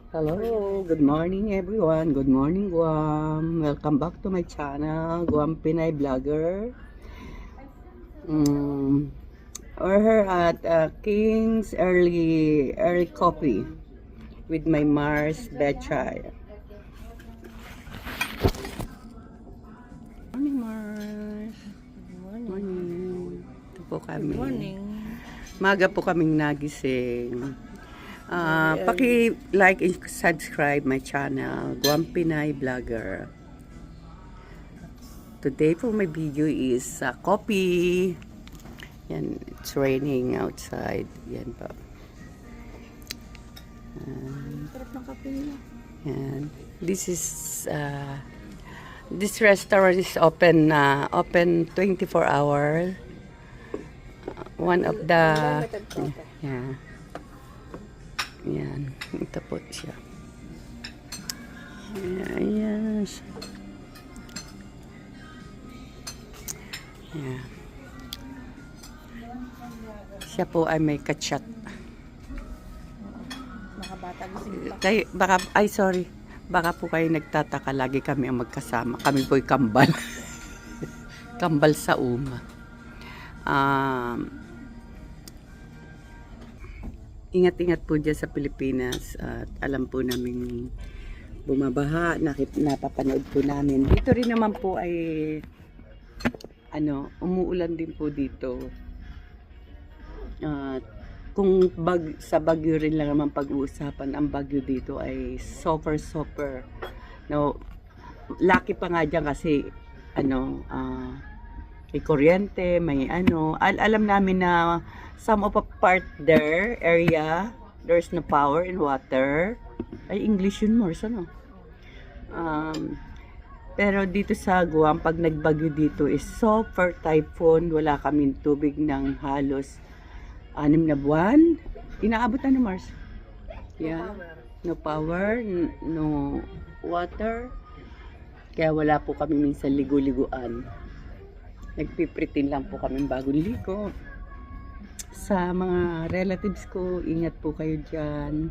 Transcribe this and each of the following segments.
Hello, good morning everyone. Good morning Guam. Welcome back to my channel, Guam Pinay Vlogger. We're here at King's early coffee with my Mars Betchay. Morning Mars. Morning. Ito po kami. Good morning. Maga po kaming nagising. Paki-like and subscribe my channel, Guam Pinay Vlogger. Today for my video is coffee. Yan, it's raining outside. Yan po. Sarap ng kape nila. Yan. This restaurant is open 24 hours. One of the yeah. Yan. Ito po siya. Yes. Yeah. Siya po ay may kachat. Nakabata gising pa. Baka po kayo nagtataka, lagi kami ang magkasama. Kami po'y kambal. Kambal sa uma. Ingat-ingat po dyan sa Pilipinas at alam po namin bumabaha, napapanood po namin. Dito rin naman po ay umuulan din po dito. Kung sa Baguio rin lang naman pag-uusapan, ang Baguio dito ay super. No, lucky pa nga dyan kasi may kuryente, may alam namin na some of a part area, there's no power and water. Ay, English yun more, pero dito sa Guam, pag nagbagyo dito is super typhoon, wala kaming tubig ng halos 6 na buwan. Inaabot na Mars? Yeah. No power, no water. Kaya wala po kami minsan ligo-liguan. Nagpipritin lang po kami bagong ligo. Sa mga relatives ko, ingat po kayo dyan.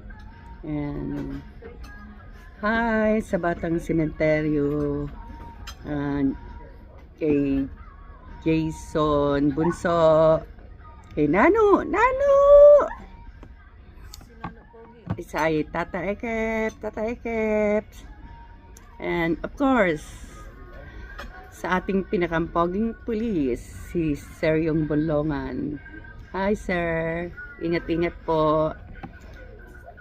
And hi sa Batang Sementeryo, kay Jason Bunso, kay Nano isa ay Tata Ekep, and of course sa ating pinakampoging pulis, si Sir Yung Bolongan. Hi sir, ingat-ingat po.